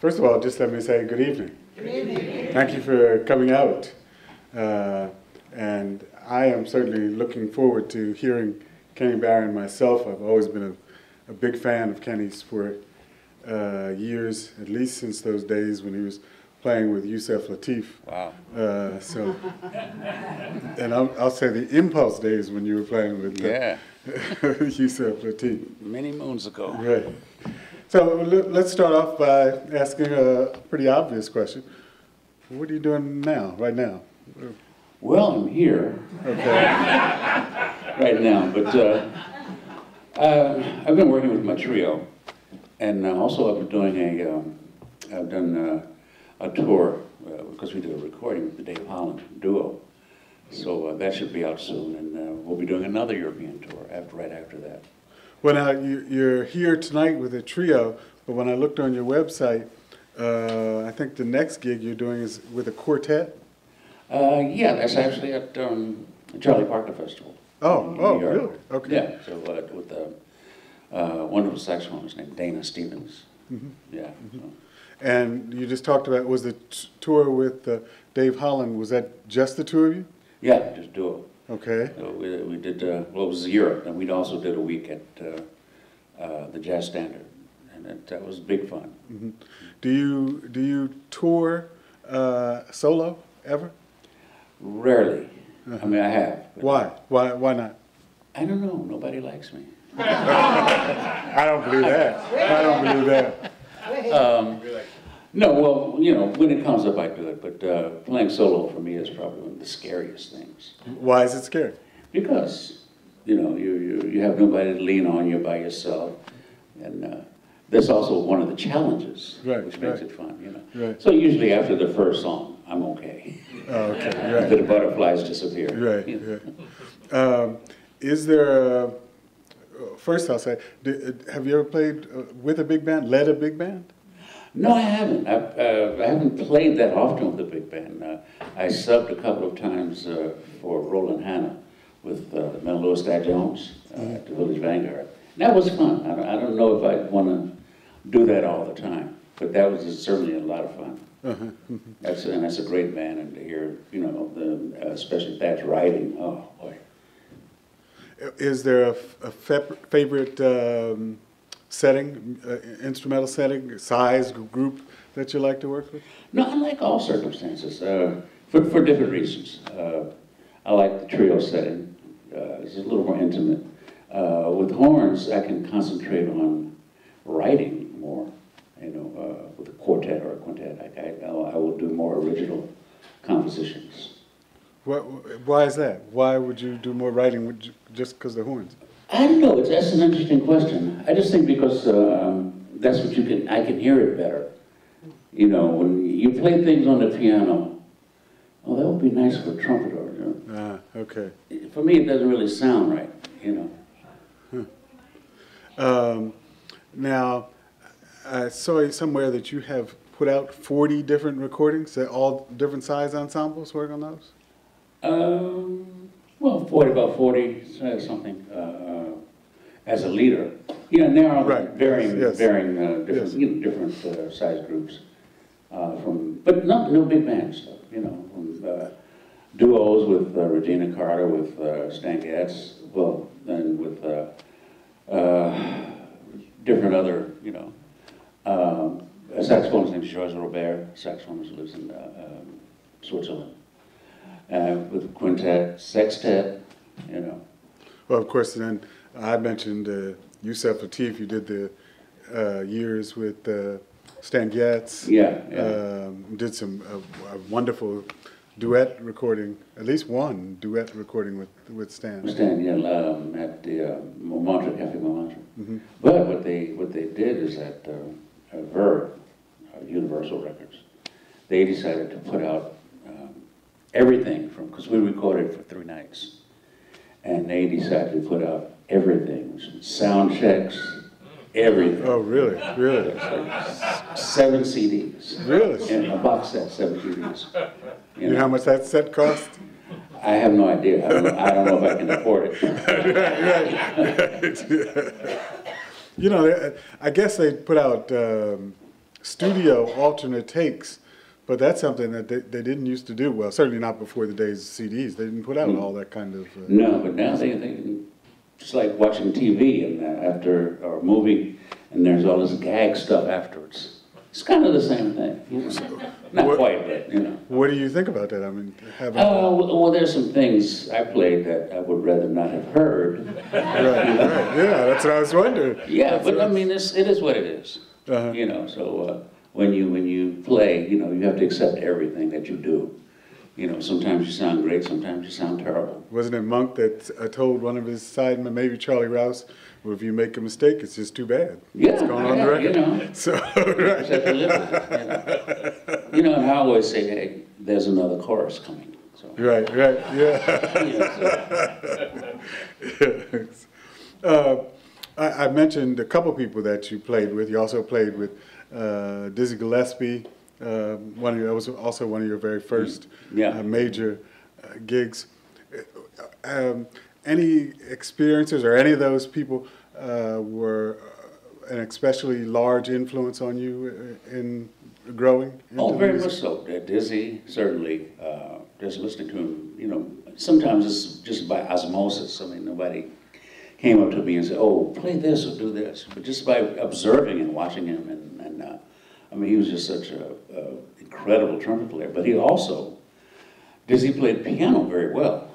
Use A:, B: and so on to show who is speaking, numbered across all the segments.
A: First of all, just let me say good evening.
B: Good evening.
A: Thank you for coming out. And I am certainly looking forward to hearing Kenny Barron myself. I've always been a big fan of Kenny's for years, at least since those days when he was playing with Yusef Lateef.
C: Wow.
A: And I'll say the Impulse days when you were playing with Yusef Lateef.
C: Many moons ago.
A: Right. So let's start off by asking a pretty obvious question. What are you doing now, right now?
C: Well, I'm here.
A: Okay.
C: Right now, but I've been working with my trio, and also I've been doing I've done a tour, because we did a recording with the Dave Holland duo. So that should be out soon, and we'll be doing another European tour right after that.
A: Well, now, you're here tonight with a trio, but when I looked on your website, I think the next gig you're doing is with a quartet?
C: Yeah, that's actually at the Charlie Parker Festival.
A: Oh, really? Okay.
C: Yeah, so with a wonderful saxophonist named Dana Stevens.
A: Mm-hmm.
C: Yeah.
A: Mm-hmm.
C: So.
A: And you just talked about, was the tour with Dave Holland, was that just the two of you?
C: Yeah, just duo.
A: Okay.
C: So we did, well, it was Europe, and we also did a week at the Jazz Standard, and that was big fun.
A: Mm-hmm. Do you tour solo ever?
C: Rarely. I mean, I have.
A: Why? Why not?
C: I don't know. Nobody likes me.
A: I don't believe that. I don't believe that.
C: No, well, you know, when it comes up, I do it. But playing solo for me is probably one of the scariest things.
A: Why is it scary?
C: Because, you know, you have nobody to lean on. You're by yourself, and that's also one of the challenges, which makes it fun. You know.
A: Right.
C: So usually after the first song, I'm okay.
A: Oh, okay. Right.
C: The butterflies disappear.
A: Right.
C: You
A: know. Right. Is there first I'll say, have you ever played with a big band, led a big band?
C: No, I haven't. I haven't played that often with a big band. I subbed a couple of times for Roland Hanna with Mel Lewis Dad Jones at the Village Vanguard. And that was fun. I don't know if I'd want to do that all the time, but that was certainly a lot of fun. That's a great band, and to hear, you know, especially Thad's writing. Oh boy.
A: Is there a favorite setting, instrumental setting, size, group that you like to work with?
C: No, I like all circumstances for different reasons. I like the trio setting. It's a little more intimate. With horns, I can concentrate on writing more. You know, with a quartet or a quintet, I will do more original compositions.
A: Why is that? Why would you do more writing just because of the horns?
C: I don't know. That's an interesting question. I just think because that's what I can hear it better. You know, when you play things on the piano, oh, that would be nice for a trumpeter. You know?
A: Okay.
C: For me, it doesn't really sound right. You
A: know. Now, I saw somewhere that you have put out 40 different recordings, all different size ensembles. Work on those.
C: Well, about 40 something as a leader. You know, now varying different, you know, different size groups but no big band stuff. You know, from, duos with Regina Carter, with Stan Getz, well, and with different other, you know, a saxophonist named Georges Robert, saxophonist who lives in Switzerland. With quintet, sextet, you know. Well,
A: of course, then I mentioned Yusef Lateef. You did the years with Stan Getz.
C: Yeah.
A: Did some wonderful duet recording, at least one duet recording with Stan.
C: Stan, yeah, at the Montmartre, Cafe Montmartre. But what they did is at Verve, Universal Records, they decided to put out everything from, because we recorded for 3 nights, and they decided to put out everything, sound checks, everything.
A: Oh, really? Really?
C: Like 7 CDs.
A: Really?
C: And a box set, 7 CDs.
A: You know how much that set cost?
C: I have no idea. I don't know if I can afford it.
A: Right. You know, I guess they put out studio alternate takes, but that's something that they didn't used to do. Well, certainly not before the days of CDs. They didn't put out all that kind of...
C: no, but now they it's like watching TV and after, or a movie, and there's all this gag stuff afterwards. It's kind of the same thing. You know? Not quite, but, you know.
A: What do you think about that? I mean, having...
C: well, there's some things I played that I would rather not have heard.
A: Right. Yeah, that's what I was wondering.
C: Yeah,
A: that's
C: but I mean, it is what it is. You know, so when you play, you know, you have to accept everything that you do. You know, sometimes you sound great, sometimes you sound terrible.
A: Wasn't it Monk that told one of his sidemen, maybe Charlie Rouse, well, if you make a mistake, it's just too bad.
C: Yeah,
A: it's going on the record.
C: You know.
A: So,
C: you know, and I always say, hey, there's another chorus coming. So.
A: Right, yeah. I mentioned a couple people that you played with. You also played with Dizzy Gillespie. That was also one of your very first major gigs. Any experiences or any of those people were an especially large influence on you in growing?
C: Oh, very much so. Dizzy, certainly. Just listening to him, you know, sometimes it's just by osmosis. I mean, nobody came up to me and said, oh, play this or do this. But just by observing and watching him, and I mean, he was just such an incredible trumpet player. But he also, Dizzy played piano very well.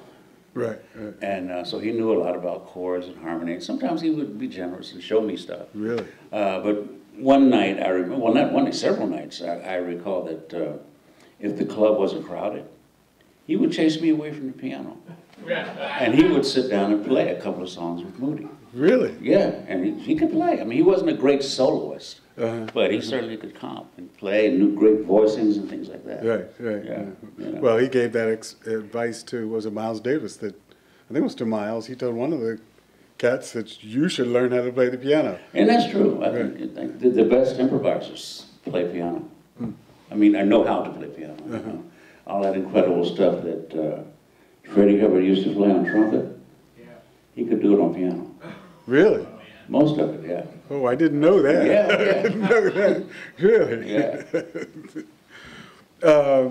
A: Right.
C: And so he knew a lot about chords and harmony. Sometimes he would be generous and show me stuff.
A: Really?
C: But one night, I remember, well, not one night, several nights, I recall that if the club wasn't crowded, he would chase me away from the piano. And he would sit down and play a couple of songs with Moody.
A: Really?
C: Yeah, and he could play. I mean, he wasn't a great soloist, but he certainly could comp and play and knew great voicings and things like that.
A: Right.
C: Yeah. You know.
A: Well, he gave that advice to, was it Miles Davis? That I think it was to Miles. He told one of the cats that you should learn how to play the piano.
C: And that's true. I think the best improvisers play piano. I mean, I know how to play piano. You know? All that incredible stuff that Freddie Hubbard used to play on trumpet, he could do it on piano.
A: Really?
C: Most of it, yeah.
A: Oh, I didn't know that.
C: Yeah.
A: I didn't know that. Really?
C: Yeah.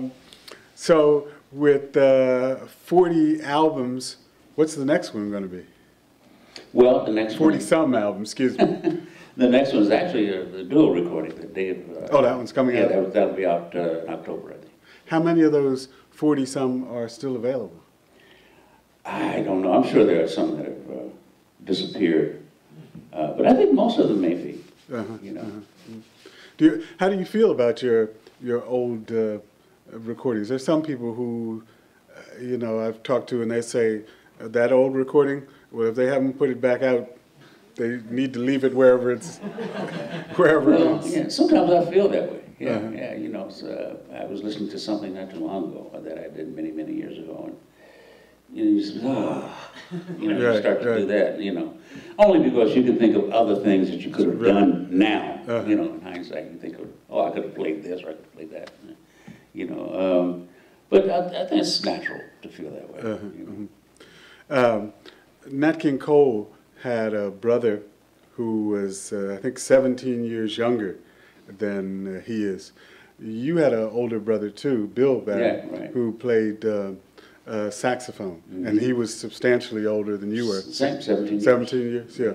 A: So with 40 albums, what's the next one going to be?
C: Well, the next
A: 40-some albums, excuse me.
C: The next one is actually the dual recording that Dave...
A: oh, that one's coming out?
C: Yeah, that'll be out in October, I think.
A: How many of those 40-some are still available?
C: I don't know. I'm sure there are some that have disappeared. But I think most of them may be, you know.
A: How do you feel about your old recordings? There's some people who, you know, I've talked to and they say that old recording, well, if they haven't put it back out, they need to leave it wherever it's, wherever it is.
C: Yeah, sometimes I feel that way. Yeah, you know, so, I was listening to something not too long ago that I did many, many years ago, and you just, you start to do that, you know. Only because you can think of other things that you could have done now, you know, in hindsight. You think of, oh, I could have played this or I could have played that, you know. But I think it's natural to feel that way. You know?
A: Nat King Cole had a brother who was, I think, 17 years younger than he is. You had an older brother too, Bill Barron, who played saxophone, and he was substantially older than you were.
C: 17 years.
A: 17 years, yeah.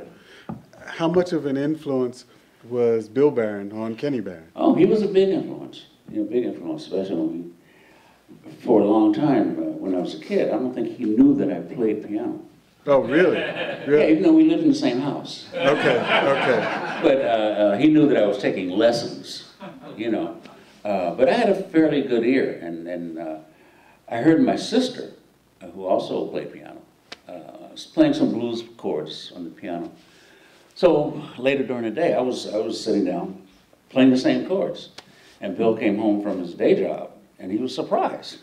A: How much of an influence was Bill Barron on Kenny Barron?
C: Oh, he was a big influence. You know, big influence, especially when for a long time when I was a kid. I don't think he knew that I played piano.
A: Oh, really?
C: Yeah, even though we lived in the same house.
A: Okay.
C: But he knew that I was taking lessons, you know. But I had a fairly good ear, and I heard my sister, who also played piano, playing some blues chords on the piano. So later during the day, I was sitting down playing the same chords, and Bill came home from his day job, and he was surprised.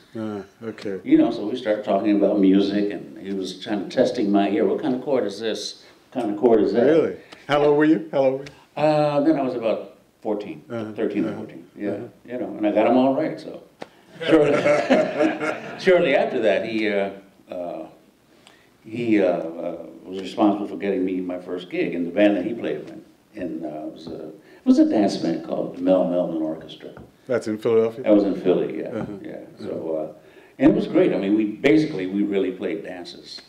A: Okay.
C: You know, so we started talking about music, and he was kind of testing my ear. What kind of chord is this? What kind of chord is that?
A: Really? How old were you?
C: Then I was about 13 or 14. Yeah, you know, and I got them all right. So shortly after that, he was responsible for getting me my first gig in the band that he played in. And it was was a dance band called the Melvin Orchestra.
A: That's in Philadelphia?
C: That was in Philly, yeah. Yeah. So, and it was great. I mean, we really played dances.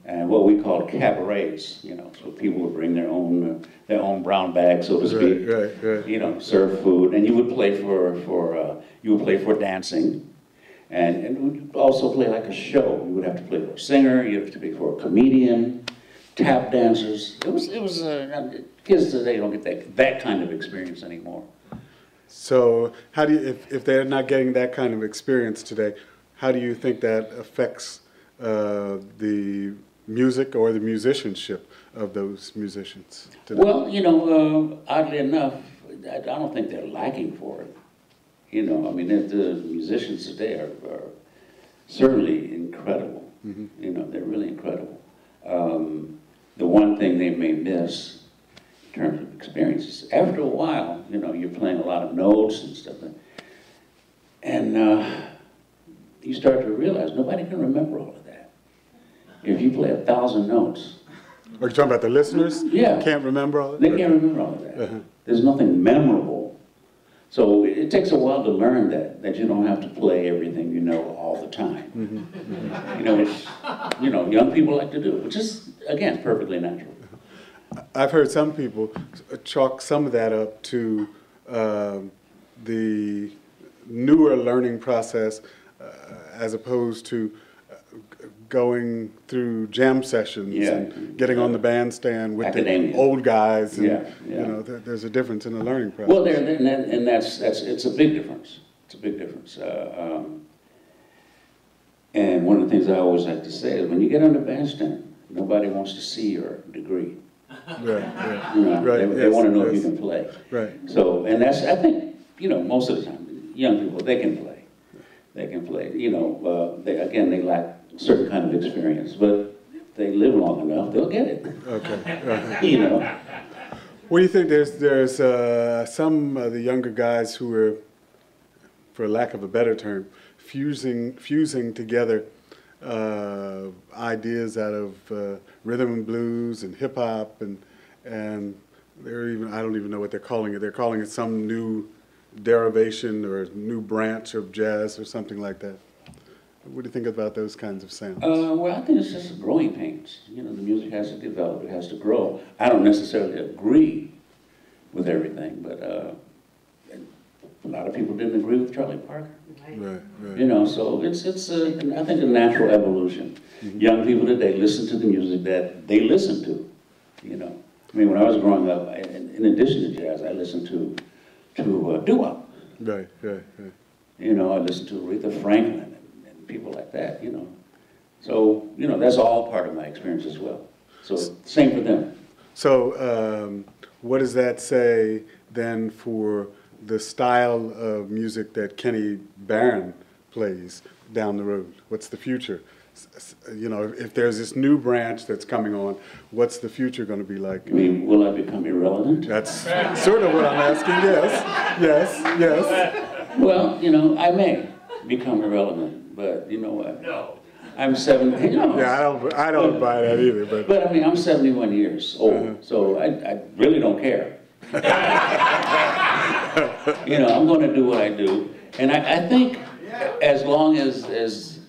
C: And what we called cabarets, you know, so people would bring their own brown bag, so to speak,
A: right.
C: you know, serve food, and you would play for dancing, and we'd also play like a show. You would have to play for a singer, you have to play for a comedian, tap dancers. It was kids today don't get that kind of experience anymore.
A: So how do you, if they're not getting that kind of experience today, how do you think that affects the music or the musicianship of those musicians today?
C: Well, you know, oddly enough, I don't think they're lacking for it. You know, I mean, the musicians today are certainly incredible. You know, they're really incredible. The one thing they may miss in terms of experiences, after a while, you know, you're playing a lot of notes and stuff, and you start to realize nobody can remember all of that. If you play 1,000 notes.
A: Are you talking about the listeners?
C: Yeah.
A: Can't remember all that?
C: They can't remember all of that. There's nothing memorable. So it takes a while to learn that you don't have to play everything you know all the time. You know, which, you know, young people like to do, which is, again, perfectly natural.
A: I've heard some people chalk some of that up to the newer learning process as opposed to going through jam sessions and getting on the bandstand with
C: Academia.
A: the old guys. And,
C: You
A: know, there's a difference in the learning process.
C: Well, and that's it's a big difference. It's a big difference. And one of the things I always like to say is when you get on the bandstand, nobody wants to see your degree.
A: Right.
C: You know, they want to know if you can play.
A: Right.
C: So, and that's, I think, you know, most of the time, young people, they can play. They can play. You know, they lack a certain kind of experience, but if they live long enough, they'll get it.
A: Okay.
C: You know.
A: What do you think? There's some of the younger guys who are, for lack of a better term, fusing together ideas out of rhythm and blues and hip hop and they're even, I don't even know what they're calling it. They're calling it some new derivation or new branch of jazz or something like that. What do you think about those kinds of sounds?
C: Well, I think it's just growing pains. You know, the music has to develop, it has to grow. I don't necessarily agree with everything, but a lot of people didn't agree with Charlie Parker.
A: Right.
C: You know, so it's I think a natural evolution. Young people today listen to the music that they listen to. You know, I mean, when I was growing up, in addition to jazz, I listened to doo-wop.
A: Right.
C: You know, I listened to Aretha Franklin and people like that. You know, so you know that's all part of my experience as well. So same for them.
A: So what does that say then for the style of music that Kenny Barron plays down the road? What's the future? You know, if there's this new branch that's coming on, what's the future going to be like?
C: I mean, will I become irrelevant?
A: That's sort of what I'm asking, yes.
C: Well, you know, I may become irrelevant, but you know what? No. I'm 70. You know,
A: yeah, I don't buy that either.
C: But I mean, I'm 71 years old, so I really don't care. You know, I'm going to do what I do, and I think as long as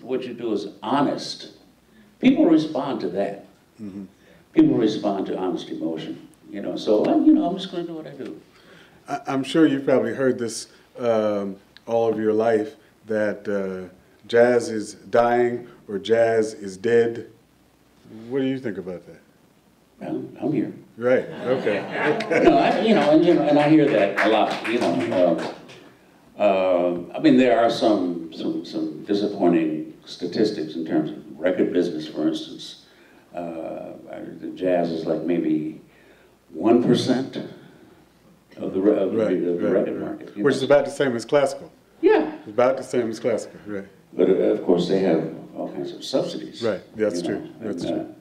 C: what you do is honest, people respond to that. People respond to honest emotion. You know, so I'm just going to do what I do.
A: I'm sure you've probably heard this all of your life that jazz is dying or jazz is dead. What do you think about that?
C: Well, I'm here.
A: Right. Okay.
C: No, and I hear that a lot. You know, I mean, there are some disappointing statistics in terms of record business. For instance, the jazz is like maybe 1% of the record market,
A: which is about the same as classical.
C: Yeah,
A: it's about the same as classical, right?
C: But of course, they have all kinds of subsidies.
A: Right. That's true. That's true.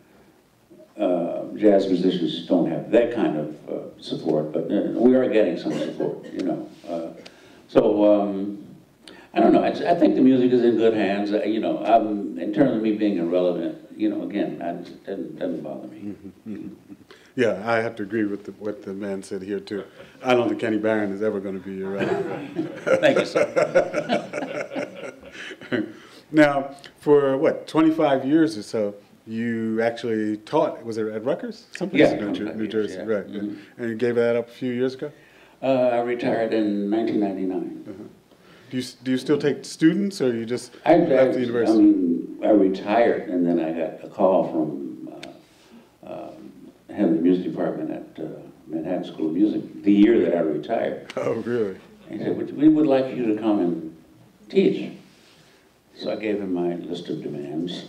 C: Jazz musicians don't have that kind of support, but we are getting some support, you know. I don't know. I think the music is in good hands. You know, in terms of me being irrelevant, you know, again, it doesn't bother me.
A: Yeah, I have to agree with what the man said here too. I don't think Kenny Barron is ever going to be irrelevant.
C: Thank you, sir.
A: Now, for what, 25 years or so, you actually taught, was it at Rutgers? Someplace in New Jersey,
C: yeah.
A: right.
C: Mm-hmm.
A: And you gave that up a few years ago?
C: I retired in 1999.
A: Uh-huh. Do you still take students, or you just left the university?
C: I mean, I retired, and then I got a call from head of the music department at Manhattan School of Music the year that I retired.
A: Oh, really?
C: He said, we would like you to come and teach. So I gave him my list of demands.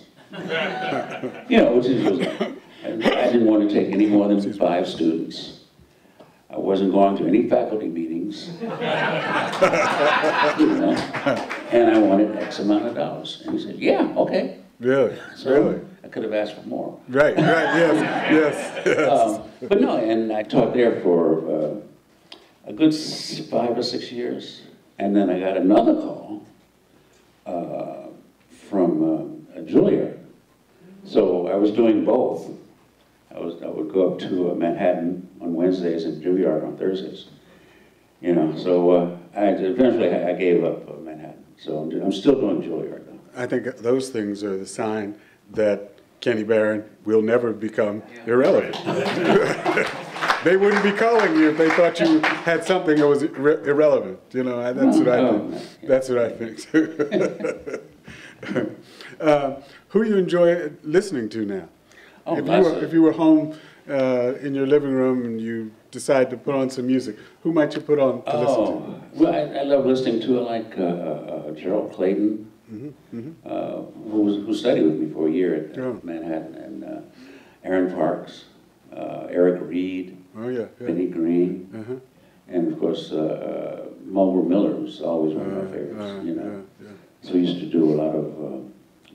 C: You know, which is, I didn't want to take any more than 5 students. I wasn't going to any faculty meetings. You know, and I wanted X amount of dollars. And he said, yeah, okay.
A: Really?
C: So
A: really?
C: I could have asked for more.
A: Right, yes, yes.
C: But no, and I taught there for a good 5 or 6 years. And then I got another call from Juilliard. So I was doing both. I would go up to Manhattan on Wednesdays and Juilliard on Thursdays. You know, so eventually I gave up Manhattan. So I'm still doing Juilliard though.
A: I think those things are the sign that Kenny Barron will never become irrelevant. They wouldn't be calling you if they thought you had something that was irrelevant. You know, that's what I think. That's what I think. Who you enjoy listening to now?
C: Oh,
A: if you were home in your living room and you decide to put on some music, who might you put on to listen to?
C: Well, I love listening to Gerald Clayton, who studied with me for a year at Manhattan, and Aaron Parks, Eric Reed, Benny Green, and of course Mulber Miller was always one of my favorites. You know, so we used to do a lot of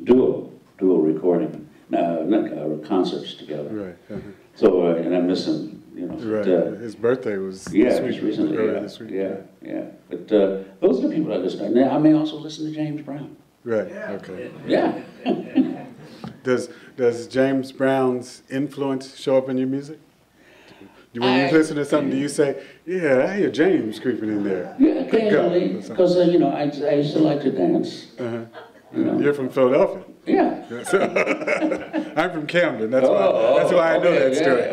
C: duo recording. Not concerts together.
A: Right.
C: So, and I miss him, you know.
A: Right. His birthday was
C: just recently.
A: This week.
C: Yeah. But those are the people I listen to. I may also listen to James Brown.
A: Right. Okay.
C: Yeah.
A: Does James Brown's influence show up in your music? When you listen to something, do you say, "Yeah, I hear James creeping in there"?
C: Yeah, occasionally, because you know, I used to like to dance. You know.
A: You're from Philadelphia.
C: Yeah.
A: I'm from Camden. That's why I know that story.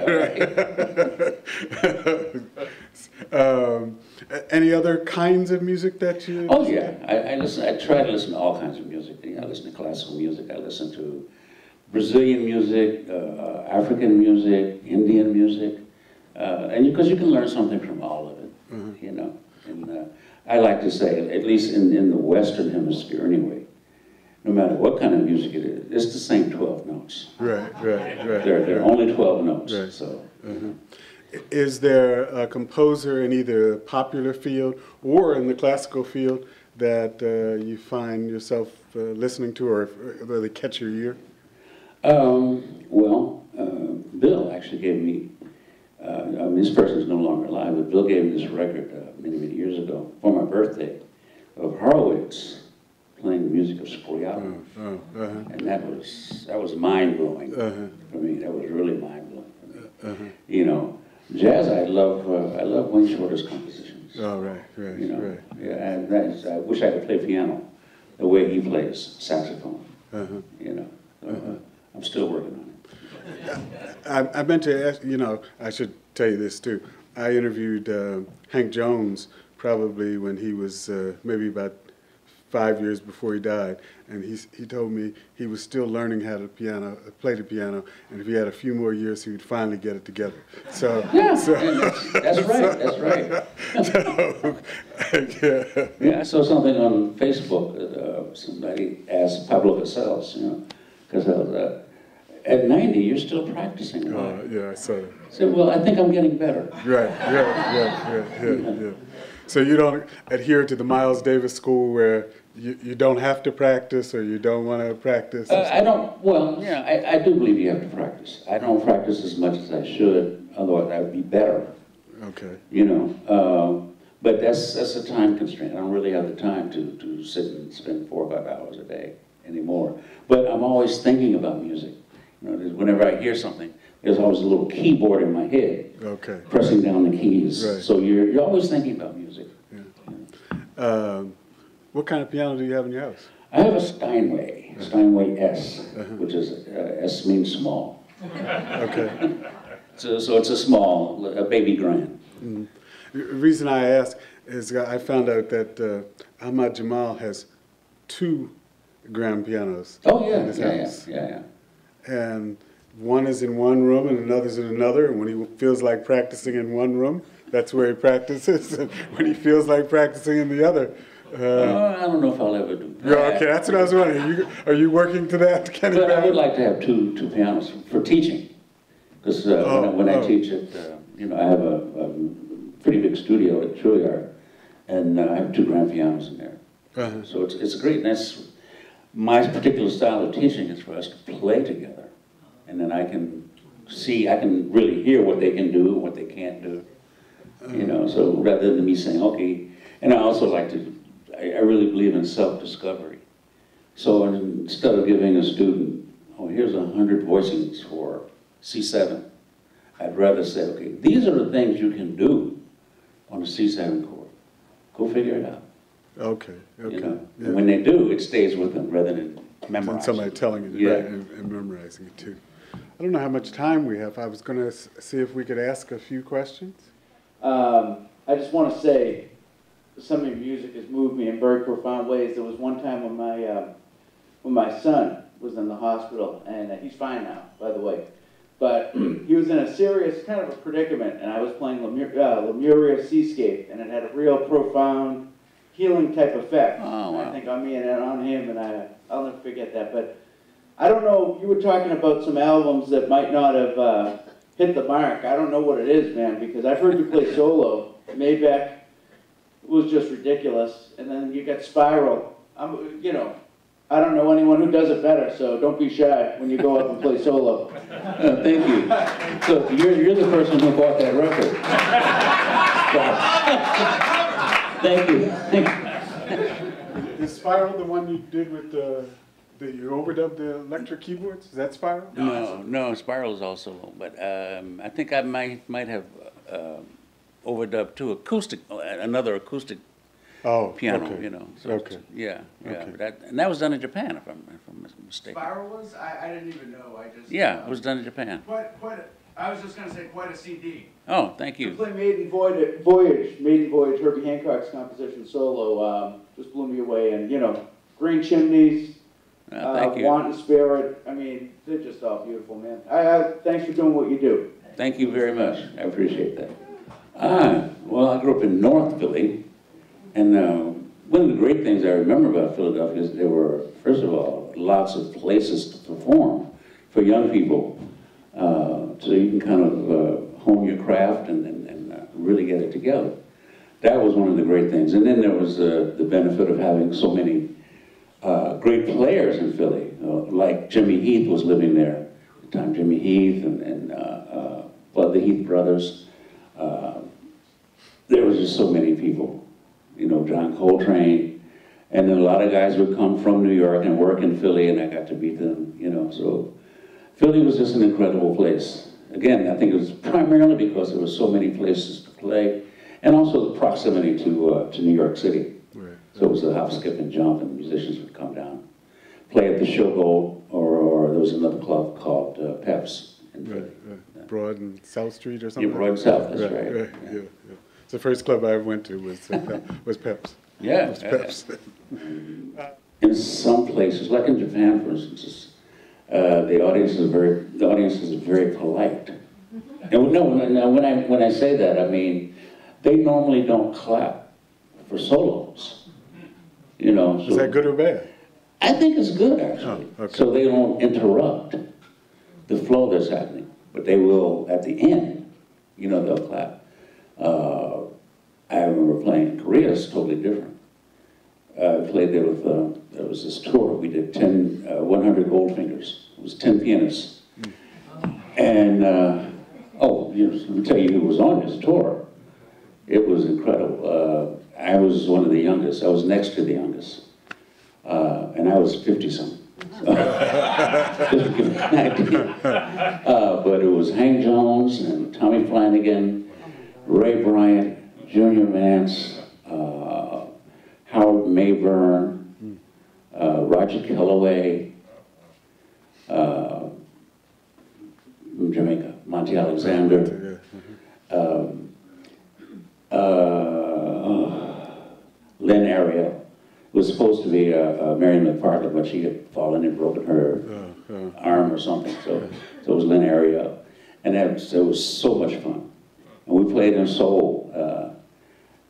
A: Any other kinds of music that you?
C: Oh yeah, I listen. I try to listen to all kinds of music. You know, I listen to classical music. I listen to Brazilian music, African music, Indian music, and because you can learn something from all of it. You know, and I like to say, at least in the Western Hemisphere, anyway. No matter what kind of music it is, it's the same 12 notes. Right. There are only 12 notes. Right. So.
A: Is there a composer in either the popular field or in the classical field that you find yourself listening to, or they catch your ear?
C: Bill actually gave me. This person is no longer alive, but Bill gave me this record many years ago for my birthday of Horowitz playing the music of Spoliato, and that was mind-blowing for me. That was really mind-blowing for me. You know, jazz. I love Wayne Shorter's compositions.
A: Oh, right.
C: You know, yeah, and I wish I could play piano the way he plays saxophone. You know, I'm still working on it.
A: I meant to ask. You know, I should tell you this too. I interviewed Hank Jones probably when he was maybe about 5 years before he died, and he told me he was still learning how to play the piano, and if he had a few more years, he would finally get it together. So
C: that's right. I saw something on Facebook that somebody asked Pablo Casellas, you know, because at 90 you're still practicing.
A: Yeah, I saw that.
C: I said, well, I think I'm getting better.
A: Right. So you don't adhere to the Miles Davis school where you don't have to practice or you don't want to practice?
C: I don't, well, yeah, I do believe you have to practice. I don't practice as much as I should, otherwise I would be better.
A: Okay.
C: You know, but that's a time constraint. I don't really have the time to sit and spend 4 or 5 hours a day anymore. But I'm always thinking about music. You know, whenever I hear something, there's always a little keyboard in my head,
A: Okay.
C: pressing down the keys.
A: Right.
C: So you're always thinking about music.
A: Yeah. What kind of piano do you have in your house?
C: I have a Steinway S, which is, S means small.
A: Okay.
C: So it's a small, a baby grand.
A: Mm-hmm. The reason I ask is I found out that Ahmad Jamal has 2 grand pianos in his house.
C: Yeah.
A: And one is in one room and another's in another. And when he feels like practicing in one room, that's where he practices. And when he feels like practicing in the other,
C: I don't know if I'll ever do that.
A: Yeah, okay, that's what I was wondering. Are you working to that, Kenny?
C: But I would like to have two pianos for teaching, because when I teach at, I have a pretty big studio at Juilliard, and I have 2 grand pianos in there. So it's great. And that's my particular style of teaching is for us to play together, and then I can really hear what they can do and what they can't do. So rather than me saying, okay, and I also like to. I really believe in self-discovery. So instead of giving a student, here's 100 voicings for C7, I'd rather say, okay, these are the things you can do on a C7 chord. Go figure it out.
A: Okay.
C: Yeah.
A: Yeah.
C: When they do, it stays with them rather than memorizing.
A: And somebody telling you, right, and memorizing it too. I don't know how much time we have. I was going to see if we could ask a few questions.
B: I just want to say, some of your music has moved me in very profound ways. There was one time when my son was in the hospital, and he's fine now, by the way. But he was in a serious kind of a predicament, and I was playing Lemuria Seascape, and it had a real profound healing type effect.
C: Oh, wow.
B: I think on me and on him, and I'll never forget that. But I don't know, you were talking about some albums that might not have hit the mark. I don't know what it is, man, because I've heard you play solo. Maybach was just ridiculous, and then you got Spiral. I don't know anyone who does it better, so don't be shy when you go up and play solo.
C: Thank you. So you're the person who bought that record. Thank you.
A: Is Spiral the one you did with you overdubbed the electric keyboards? Is that Spiral?
C: No, Spiral is also, but I think I might have overdubbed another acoustic piano,
A: okay.
C: So
A: okay.
C: Yeah.
A: Okay.
C: But that was done in Japan, if I'm mistaken.
D: Spiral was? I didn't even know.
C: Yeah, it was done in Japan.
D: I was just going to say quite a CD.
C: Oh, thank
B: You
C: you.
B: play Maiden Voyage, Herbie Hancock's composition solo, just blew me away. And, Green Chimneys,
C: Thank you.
B: Wanton Spirit, I mean, they're just all beautiful, man. Thanks for doing what you do.
C: Thank you very much. I appreciate that. Well, I grew up in North Philly, and one of the great things I remember about Philadelphia is there were, first of all, lots of places to perform for young people, so you can kind of hone your craft and really get it together. That was one of the great things. And then there was the benefit of having so many great players in Philly, like Jimmy Heath was living there at the time. Jimmy Heath and the Heath brothers. There was just so many people, John Coltrane, and then a lot of guys would come from New York and work in Philly, and I got to meet them, so Philly was just an incredible place. Again, I think it was primarily because there were so many places to play, and also the proximity to New York City.
A: Right.
C: So it was a hop, skip, and jump, and the musicians would come down, play at the Showboat, or there was another club called Peps in Philly.
A: Right. Broad and South Street or something?
C: Yeah, Broad and South, that's right.
A: Yeah. It's the first club I ever went to was Peps.
C: Yeah.
A: Peps.
C: In some places, like in Japan, for instance, the audience is very polite. And when I say that, I mean they normally don't clap for solos. So
A: Is that good or bad?
C: I think it's good, actually.
A: Oh, okay.
C: So they don't interrupt the flow that's happening, but they will at the end. They'll clap. I remember playing in Korea. It's totally different. I played there with, there was this tour. We did 100 Goldfingers. It was 10 pianists. And, let me tell you who was on this tour. It was incredible. I was one of the youngest. I was next to the youngest. And I was 50-something. Just to give you an idea. But it was Hank Jones and Tommy Flanagan, Ray Bryant, Junior Mance, Howard Mayburn, Roger Kellaway, from Jamaica, Monty Alexander, Lynn Ariel. It was supposed to be Mary McPartland, but she had fallen and broken her arm or something, so it was Lynn Ariel. And it was so much fun. And we played in Seoul,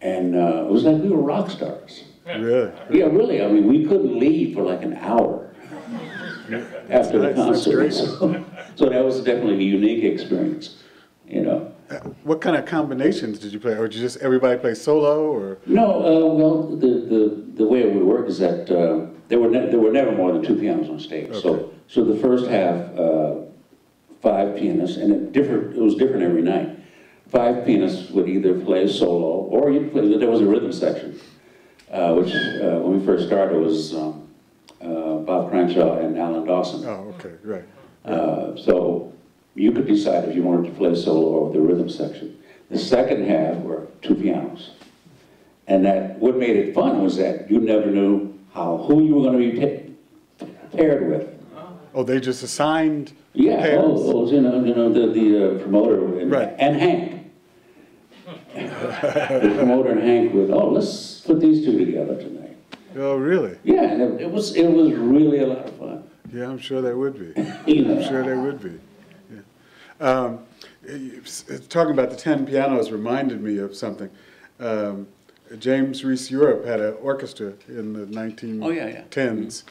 C: and it was like we were rock stars.
A: Really?
C: Yeah, really. I mean, we couldn't leave for like an hour after the concert. So that was definitely a unique experience, you know.
A: What kind of combinations did you play? Or did you just everybody play solo, or?
C: No, well, the way it would work is that there were never more than 2 pianos on stage.
A: Okay.
C: So the first half, 5 pianists, and it was different every night. 5 pianists would either play solo, or there was a rhythm section, which when we first started was Bob Cranshaw and Alan Dawson.
A: Oh, okay, right.
C: So you could decide if you wanted to play solo or the rhythm section. The second half were 2 pianos. And what made it fun was that you never knew who you were going to be paired with.
A: Oh, they just assigned
C: Yeah,
A: pairs?
C: the promoter
A: Right.
C: and Hank. The promoter and Hank would, let's put these 2 together tonight.
A: Oh, really?
C: Yeah, and it was really a lot of fun.
A: Yeah, I'm sure they would be.
C: You know.
A: I'm sure they would be. Yeah. Talking about the 10 pianos reminded me of something. James Reese Europe had an orchestra in the 1910s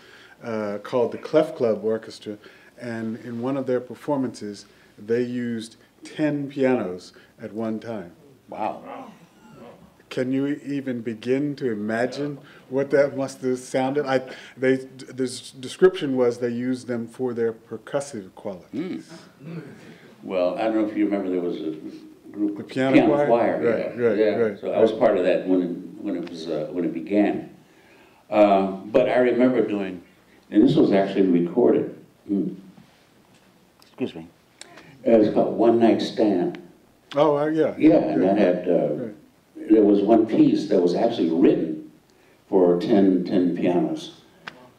A: called the Clef Club Orchestra, and in one of their performances, they used 10 pianos at one time.
C: Wow.
A: Can you even begin to imagine what that must have sounded? The description was they used them for their percussive qualities.
C: Well, I don't know if you remember, there was a group,
A: The piano choir?
C: Right. So I was part of that when it began. But I remember doing, and this was actually recorded. Excuse me. It was called One Night Stand.
A: Oh, yeah.
C: Yeah, and that had. There was one piece that was actually written for 10 pianos.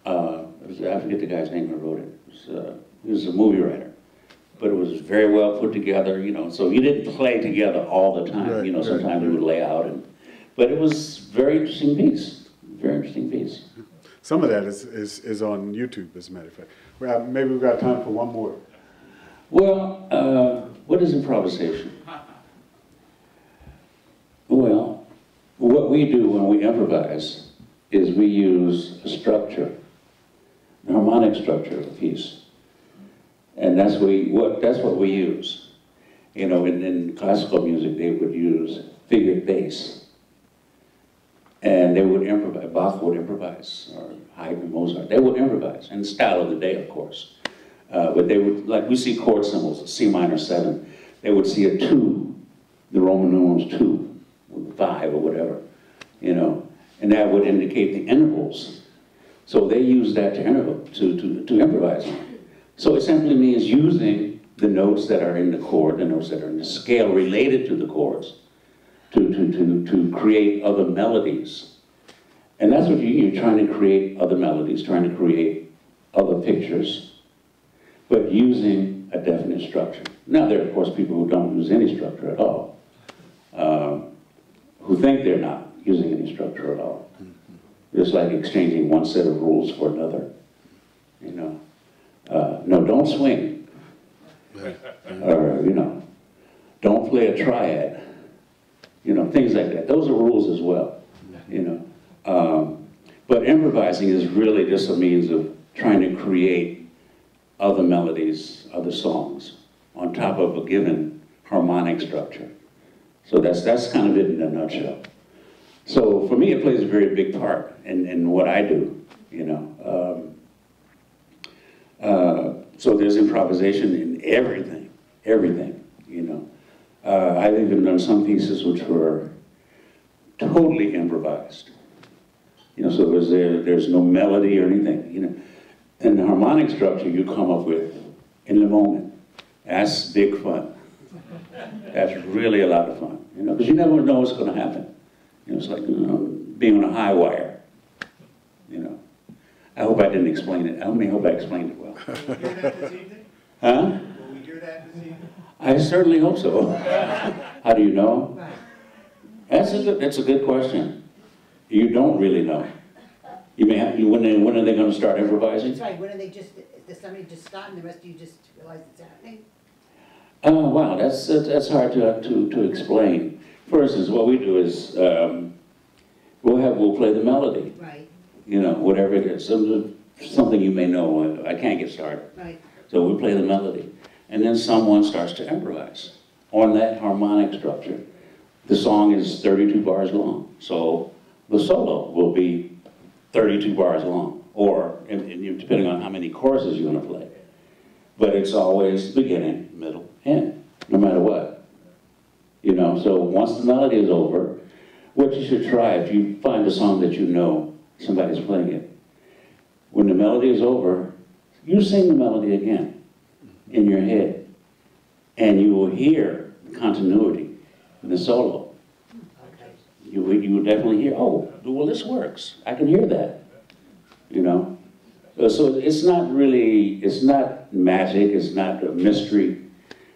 C: I forget the guy's name who wrote it. He was a movie writer. But it was very well put together, so you didn't play together all the time.
A: Right,
C: Sometimes we would lay out. But it was a very interesting piece. Very interesting piece.
A: Some of that is on YouTube, as a matter of fact. Well, maybe we've got time for one more.
C: Well, what is improvisation? Well, what we do when we improvise is we use a structure, a harmonic structure of a piece. And that's what we use. In classical music, they would use figured bass. And they would improvise, Bach would improvise, or Haydn, Mozart, they would improvise, in the style of the day, of course. But they would, like we see chord symbols, a C minor 7, they would see a 2, the Roman numerals 2, 5 or whatever, and that would indicate the intervals. So they use that to improvise. So it simply means using the notes that are in the chord, the notes that are in the scale related to the chords, to create other melodies. And that's what you're trying to create other melodies, trying to create other pictures, but using a definite structure. Now there are, of course, people who don't use any structure at all, who think they're not using any structure at all. Just like exchanging one set of rules for another, No, don't swing. Or, don't play a triad. Things like that. Those are rules as well, But improvising is really just a means of trying to create other melodies, other songs, on top of a given harmonic structure. So that's kind of it in a nutshell. So for me, it plays a very big part in what I do, So there's improvisation in everything, I've even done some pieces which were totally improvised. So there's no melody or anything, And the harmonic structure you come up with in the moment. That's big fun. That's really a lot of fun, you know, because you never know what's going to happen. You know, it's like, you know, being on a high wire, you know. I hope I didn't explain it. I hope I explained it well.
D: Will we hear that this evening?
C: Huh?
D: Will we hear that this evening?
C: I certainly hope so. How do you know? That's a good question. You don't really know. You may have, when are they going to start improvising?
E: That's right, when are they just, does somebody just start and the rest of you just realize it's happening?
C: Oh, wow, that's hard to explain. For instance, what we do is, we'll play the melody.
E: Right.
C: You know, whatever it is, something you may know, I can't get started.
E: Right.
C: So we play the melody. And then someone starts to improvise on that harmonic structure. The song is 32 bars long, so the solo will be 32 bars long, or depending on how many choruses you're going to play. But it's always beginning, middle, end, no matter what. You know, so once the melody is over, what you should try, if you find a song that you know somebody's playing it, when the melody is over, you sing the melody again in your head, and you will hear the continuity in the solo.
E: Okay.
C: You will definitely hear, oh, well, this works. I can hear that, you know. So it's not really, it's not magic, it's not a mystery.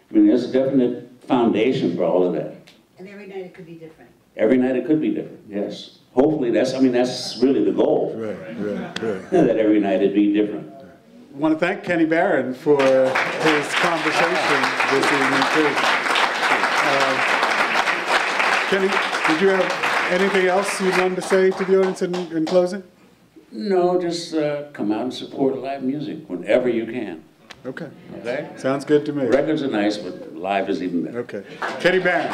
C: I mean, there's a definite foundation for all of that.
E: And every night it could be different.
C: Every night it could be different, yes. Hopefully, that's really the goal.
A: Right.
C: That every night it be different.
A: I want to thank Kenny Barron for his conversation this evening, too. Kenny, did you have anything else you wanted to say to the audience in closing?
C: No, just come out and support live music whenever you can.
A: Okay.
C: Okay?
A: Sounds good to me.
C: Records are nice, but live is even better.
A: Okay. Kenny Barron.